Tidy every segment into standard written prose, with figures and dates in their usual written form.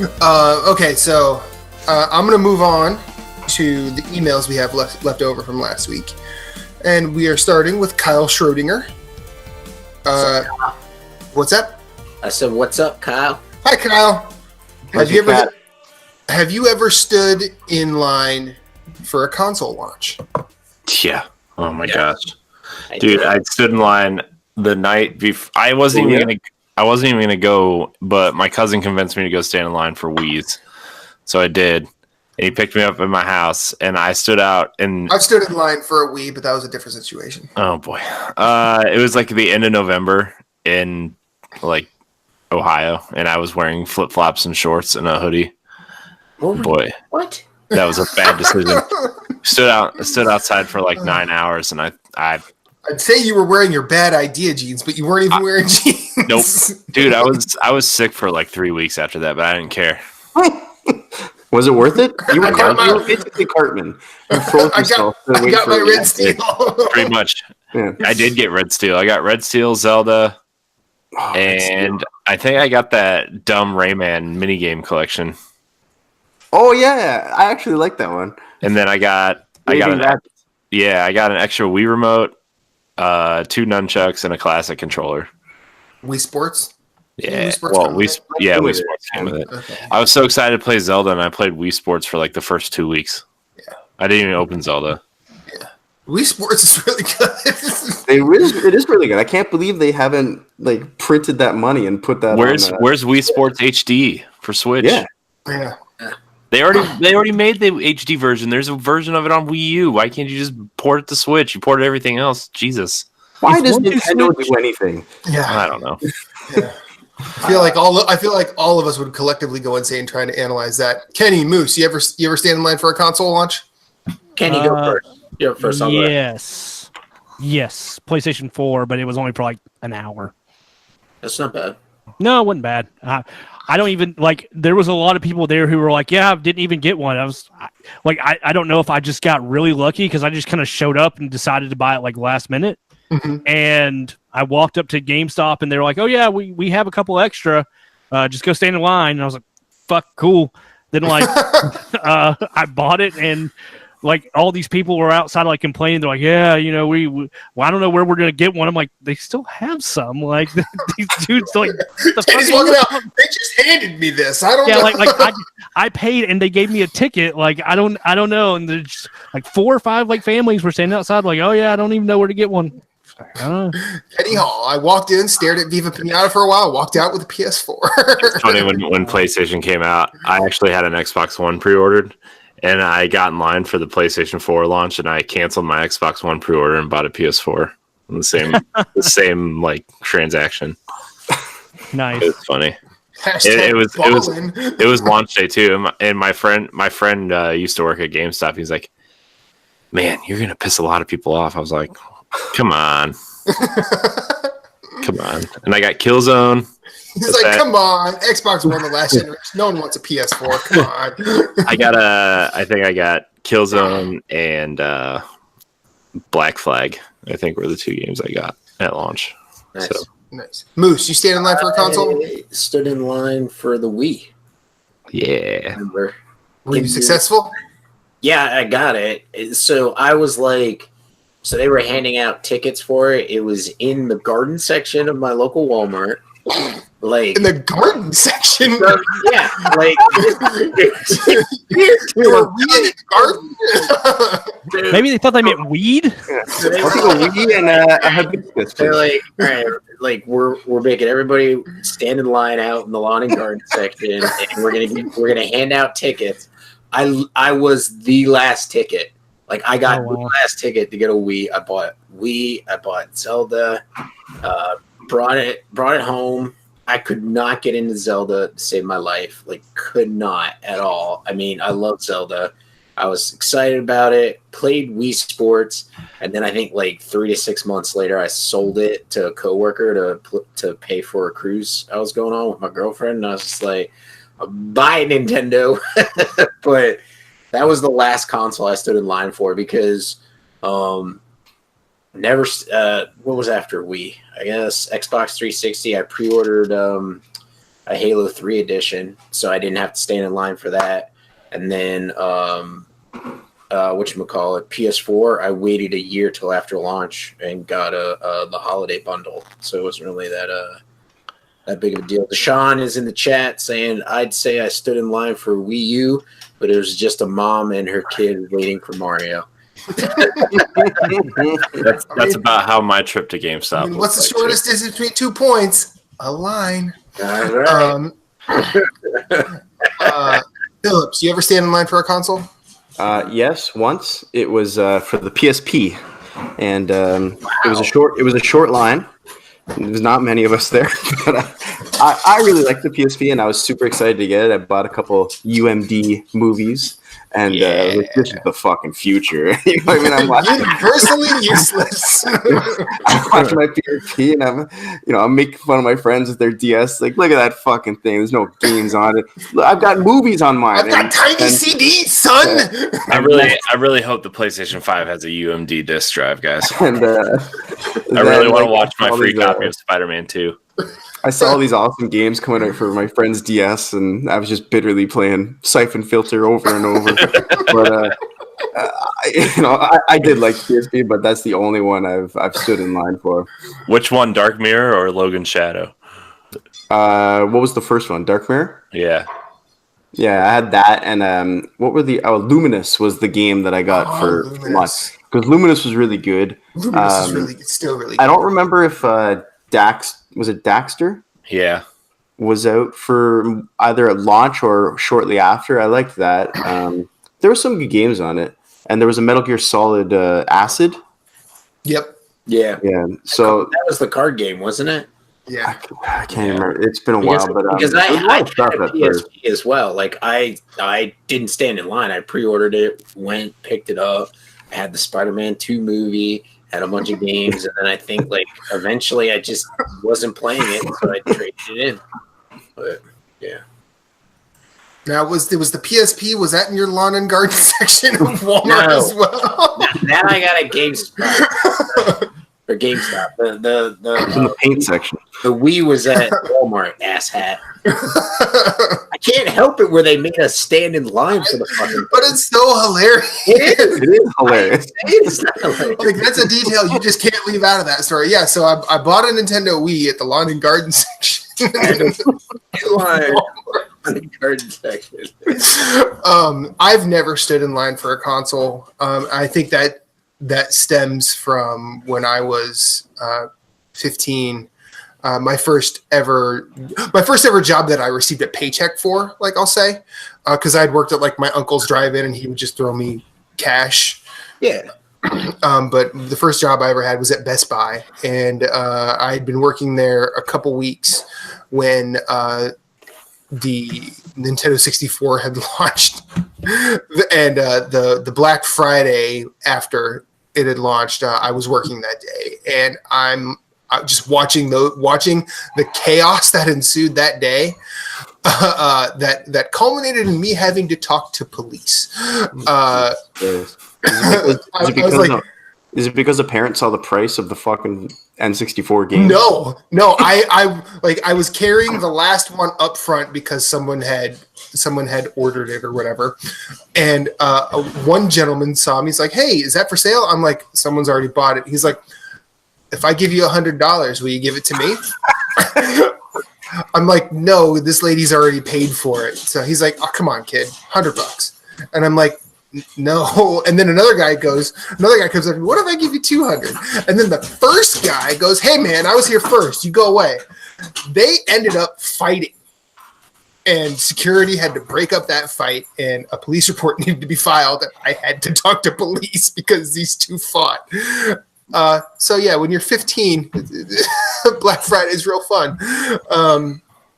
Okay, so I'm going to move on to the emails we have left over from last week. And we are starting with Kyle Schrodinger. What's up? I said, what's up, Kyle? Hi, Kyle. Have you ever stood in line for a console launch? Yeah. Oh my gosh, dude! I stood in line the night before. I wasn't even gonna go, but my cousin convinced me to go stand in line for Wii's, so I did. And he picked me up in my house, and I stood out. And I've stood in line for a Wii, but that was a different situation. Oh boy, it was like the end of November in like Ohio, and I was wearing flip flops and shorts and a hoodie. Boy, what? That was a bad decision. Stood outside for like 9 hours, and I'd say you were wearing your bad idea jeans, but you weren't even wearing jeans. Nope, dude. I was sick for like 3 weeks after that, but I didn't care. Was it worth it? You were basically Cartman. You froze yourself. I got my Red Steel. Pretty much. Yeah. I did get Red Steel. I got Red Steel, Zelda, and I think I got that dumb Rayman minigame collection. Oh yeah, I actually like that one. And then I got an extra Wii remote, 2 nunchucks, and a classic controller. Wii Sports? Yeah, Wii Sports came with it. Okay. I was so excited to play Zelda, and I played Wii Sports for like the first 2 weeks. Yeah, I didn't even open Zelda. Yeah, Wii Sports is really good. It is really good. I can't believe they haven't like printed that money and put that. Where's Wii Sports HD for Switch? Yeah. They already made the HD version. There's a version of it on Wii U. Why can't you just port it to Switch? You ported everything else. Jesus. Why does Nintendo do anything? Yeah, I don't know. Yeah. I feel like all of us would collectively go insane trying to analyze that. Kenny, Moose, you ever stand in line for a console launch? Kenny, go first. You're first. Yes. PlayStation 4, but it was only for like an hour. That's not bad. No, it wasn't bad. I don't even like. There was a lot of people there who were like, "Yeah, I didn't even get one." I don't know if I just got really lucky because I just kind of showed up and decided to buy it like last minute. Mm-hmm. And I walked up to GameStop and they were like, "Oh yeah, we have a couple extra. Just go stand in line." And I was like, "Fuck, cool." Then like, I bought it and like all these people were outside like complaining. They're like, "Yeah, you know, I don't know where we're gonna get one." I'm like, "They still have some." Like these dudes like, they just handed me this. I don't know. Like I paid and they gave me a ticket. Like I don't know. And there's just, like 4 or 5 like families were standing outside like, "Oh yeah, I don't even know where to get one." Eddie Hall. I walked in, stared at Viva Pinata for a while, walked out with a PS4. It's funny when PlayStation came out, I actually had an Xbox One pre-ordered, and I got in line for the PlayStation 4 launch, and I canceled my Xbox One pre-order and bought a PS4 on the same like transaction. Nice. It was funny. It was launch day too, and my friend used to work at GameStop. He's like, "Man, you're gonna piss a lot of people off." I was like, "Come on." And I got Killzone. He's like, "Come on, Xbox One, the last generation. No one wants a PS4. Come on." I think I got Killzone and Black Flag. I think were the 2 games I got at launch. Nice. So. Nice. Moose, you stand in line for a console? I stood in line for the Wii. Yeah. Were you successful? Yeah, I got it. So I was like, so they were handing out tickets for it. It was in the garden section of my local Walmart. Like in the garden section? Yeah. Like you were in the garden? Maybe they thought they meant weed? Yeah. So they were weed and a hibiscus. They're like, all right, like we're making everybody stand in line out in the lawn and garden section, and we're gonna hand out tickets. I was the last ticket. Like I got the last ticket to get a Wii. I bought Zelda, brought it home. I could not get into Zelda to save my life. Like could not at all. I mean, I love Zelda. I was excited about it, played Wii Sports, and then I think like 3 to 6 months later, I sold it to a coworker to pay for a cruise I was going on with my girlfriend. And I was just like, buy Nintendo. But that was the last console I stood in line for because what was after Wii? I guess Xbox 360. I pre-ordered a Halo 3 edition, so I didn't have to stand in line for that. And then whatchamacallit, PS4, I waited a year till after launch and got the holiday bundle, so it wasn't really that big of a deal. Deshaun is in the chat saying, I'd say I stood in line for Wii U, but it was just a mom and her kid waiting for Mario. That's about how my trip to GameStop. I mean, what's the shortest distance between 2 points? A line. All right. Phillips, you ever stand in line for a console? Yes, once. It was for the PSP, and it was a short line. There's not many of us there, but I really liked the PSP, and I was super excited to get it. I bought a couple UMD movies, and this is the fucking future. You know what I mean? I'm watching Universally useless. I'm watching my PSP, and I'm making fun of my friends with their DS. Like, look at that fucking thing. There's no games on it. Look, I've got movies on mine. I've got tiny CDs, son. I really hope the PlayStation 5 has a UMD disc drive, guys. And I really want to watch my free copy of Spider-Man 2. I saw all these awesome games coming out for my friend's DS, and I was just bitterly playing Siphon Filter over and over. But I did like PSP, but that's the only one I've stood in line for. Which one, Dark Mirror or Logan Shadow? What was the first one? Dark Mirror? Yeah, I had that, and what were the Luminous was the game that I got for months, because Luminous was really good. Luminous is still really good. I don't remember if Daxter? Yeah. Was out for either at launch or shortly after. I liked that. There were some good games on it, and there was a Metal Gear Solid Acid. Yep. Yeah. So that was the card game, wasn't it? Yeah. I can't remember. It's been a while, but because I had a PSP as well. Like I didn't stand in line. I pre-ordered it, went, picked it up. I had the Spider-Man 2 movie. Had a bunch of games, and then I think eventually I just wasn't playing it, so I traded it in. But yeah. Now was the PSP? Was that in your lawn and garden section of Walmart as well? Now I got a GameStop or GameStop. It's in the paint section. The Wii was at Walmart. Asshat. I can't help it where they made us stand in line for the fucking. But it's so hilarious. It is hilarious. It's not hilarious. Like, that's a detail you just can't leave out of that story. Yeah, so I bought a Nintendo Wii at the lawn and garden section. Garden section. I've never stood in line for a console. I think that stems from when I was 15. My first ever job that I received a paycheck for, I'll say, because I'd worked at my uncle's drive-in, and he would just throw me cash. Yeah. But the first job I ever had was at Best Buy, and I had been working there a couple weeks when the Nintendo 64 had launched, and the Black Friday after it had launched, I was working that day, and I'm just watching the chaos that ensued that day. That culminated in me having to talk to police. Is it because the parents saw the price of the fucking N64 game? No. I was carrying the last one up front because someone had ordered it or whatever, and one gentleman saw me. He's like, "Hey, is that for sale?" I'm like, "Someone's already bought it." He's like, "If I give you $100, will you give it to me?" I'm like, "No, this lady's already paid for it." So he's like, "Oh, come on, kid, $100." And I'm like, "No." And then another guy comes up, "What if I give you $200?" And then the first guy goes, "Hey man, I was here first. You go away." They ended up fighting, and security had to break up that fight, and a police report needed to be filed. I had to talk to police because these two fought. So yeah, when you're 15, Black Friday is real fun.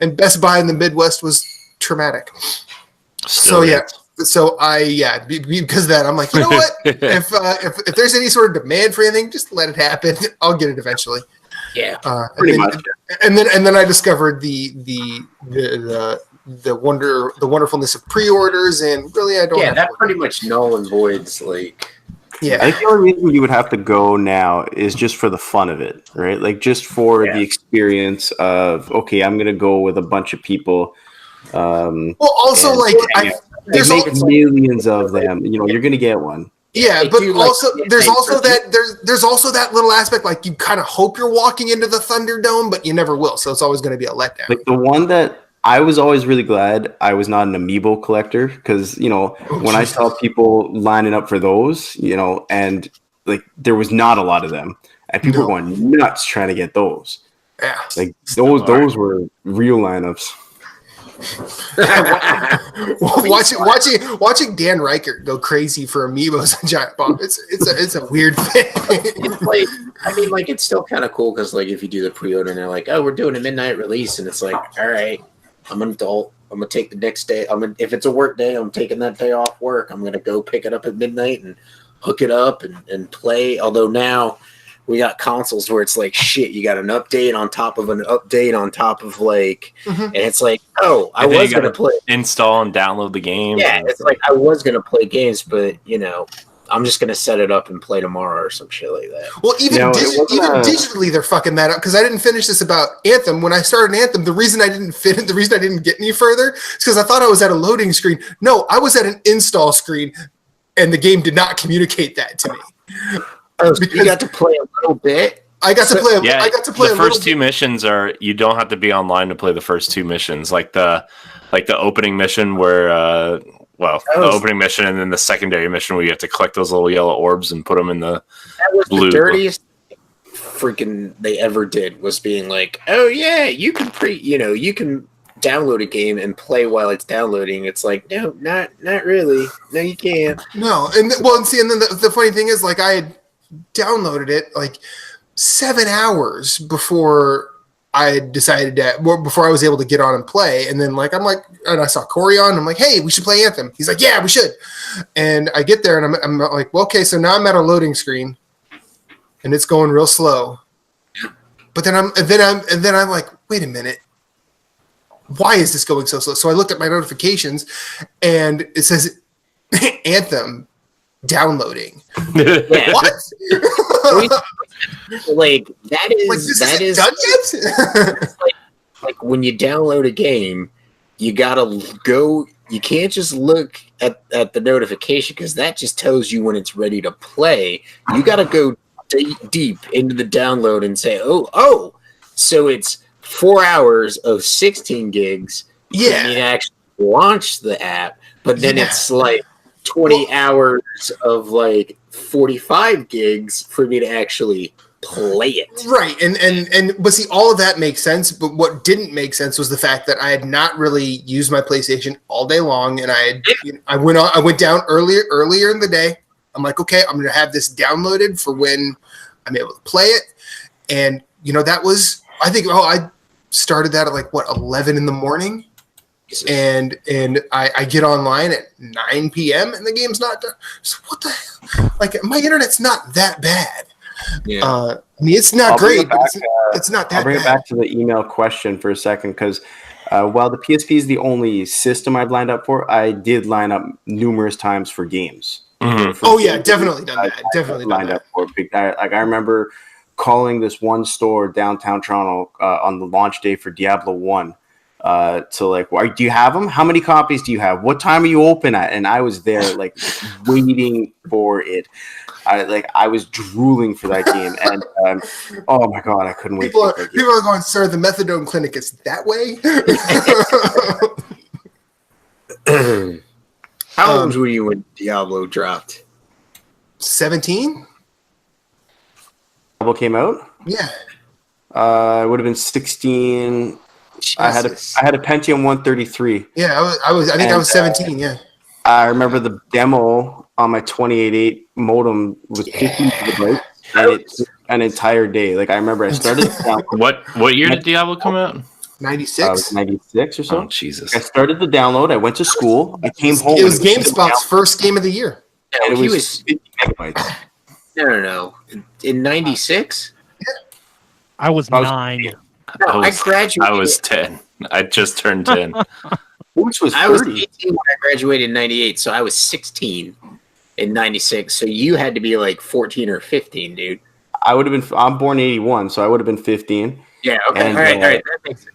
And Best Buy in the Midwest was traumatic. Because of that, I'm like, you know what? if there's any sort of demand for anything, just let it happen. I'll get it eventually. Yeah, pretty much. And then I discovered the wonderfulness of pre-orders, and really I don't. Yeah, that pretty much null and voids Yeah. I think the only reason you would have to go now is just for the fun of it, right? Like just for the experience of, okay, I'm gonna go with a bunch of people. Well, also There's millions of them. You know, you're gonna get one. Yeah, but also there's also that little aspect, like you kind of hope you're walking into the Thunderdome, but you never will. So it's always going to be a letdown. Like the one that I was always really glad I was not an amiibo collector, because when I saw people lining up for those, and like there was not a lot of them, and people were going nuts trying to get those. Yeah, like those were real lineups. watching Dan Reichert go crazy for amiibos on Giant Bomb. It's a weird thing. It's like, I mean, like it's still kind of cool because like if you do the pre-order and they're like, oh, we're doing a midnight release, and it's like, all right, I'm an adult. I'm gonna take the next day. If it's a work day, I'm taking that day off work. I'm gonna go pick it up at midnight and hook it up and play. Although now we got consoles where it's like, shit, you got an update on top of an update on top of like, and it's like, oh, I was going to play. Install and download the game. Yeah, it's like I was going to play games, but, I'm just going to set it up and play tomorrow or some shit like that. Well, even digitally, they're fucking that up because I didn't finish this about Anthem. When I started Anthem, the reason I didn't get any further is because I thought I was at a loading screen. No, I was at an install screen, and the game did not communicate that to me. Oh, so you got to play a little bit. I got to play. The first two missions are you don't have to be online to play the first two missions, like the opening mission where the opening mission and then the secondary mission where you have to collect those little yellow orbs and put them in the blue. The dirtiest freaking they ever did was being like, oh yeah, you can you can download a game and play while it's downloading. It's like, no, not really. No, you can't. No, and then the funny thing is, like, I had downloaded it like 7 hours before I decided before I was able to get on and play. And then and I saw Corey on, I'm like, hey, we should play Anthem. He's like, yeah, we should. And I get there and I'm like, well, okay, so now I'm at a loading screen and it's going real slow. But then I'm like, wait a minute. Why is this going so slow? So I looked at my notifications and it says Anthem downloading. What? Like that is done yet? like when you download a game, you gotta go. You can't just look at the notification because that just tells you when it's ready to play. You gotta go deep into the download and say, oh, so it's 4 hours of 16 gigs. Yeah, you actually launch the app, but then it's like 20 hours of like 45 gigs for me to actually play it. Right. But see, all of that makes sense. But what didn't make sense was the fact that I had not really used my PlayStation all day long. And I went down earlier in the day. I'm like, okay, I'm going to have this downloaded for when I'm able to play it. And, that was, I think, I started that at 11 in the morning. And I get online at 9 p.m. and the game's not done. So what the hell? My internet's not that bad. Yeah. It's not great, but it's not that bad. I'll bring it back to the email question for a second because while the PSP is the only system I've lined up for, I did line up numerous times for games. Mm-hmm. Definitely done that. Definitely lined up for. I remember calling this one store downtown Toronto on the launch day for Diablo 1. Do you have them? How many copies do you have? What time are you open at? And I was there waiting for it. I was drooling for that game, and oh my god, I couldn't wait. People are going, sir, the methadone clinic is that way. How old were you when Diablo dropped? 17. Diablo came out. Yeah, I would have been 16. Jesus. I had a Pentium 133. Yeah, I was 17. Yeah, I remember the demo on my 28.8 modem was 50 gigabytes, and it took an entire day. I remember I started. What year did Diablo come out? 96. 96 or so. Oh, Jesus! I started the download. I went to school. I came home. It was GameSpot's first game of the year. And it was 50 megabytes. No. In 96? Yeah. I was 9. I graduated. I was 10. I just turned 10. Which was 30. I was 18 when I graduated in 98, so I was 16 in '96. So you had to be like 14 or 15, dude. I would have been. I'm born '81, so I would have been 15. Yeah. Okay. And, all right. That makes sense.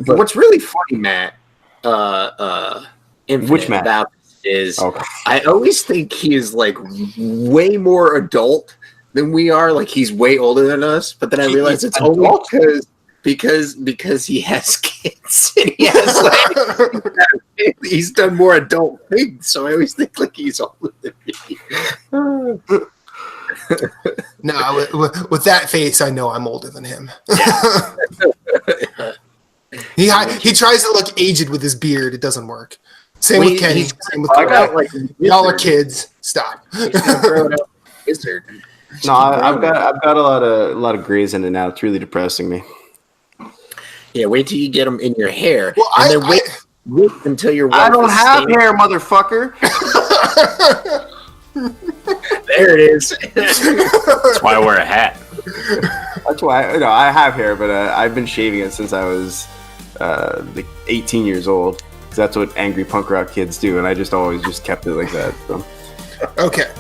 What's really funny, Matt? Which Matt? About this is I always think he is like way more adult than we are. Like he's way older than us. But then I realize it's only because he has kids and he has like he's done more adult things. So I always think like he's older than me. No, with that face, I know I'm older than him. He tries to look aged with his beard. It doesn't work. Same with Kenny. Same with y'all are kids. Stop. Wizard. No, I've got a lot of grays in it now. It's really depressing me. Yeah, wait till you get them in your hair. Well, and then wait until your wife I don't have hair, motherfucker. There it is. That's why I wear a hat. That's why I have hair, but I've been shaving it since I was like 18 years old. Because that's what angry punk rock kids do, and I just always just kept it like that. So. Okay.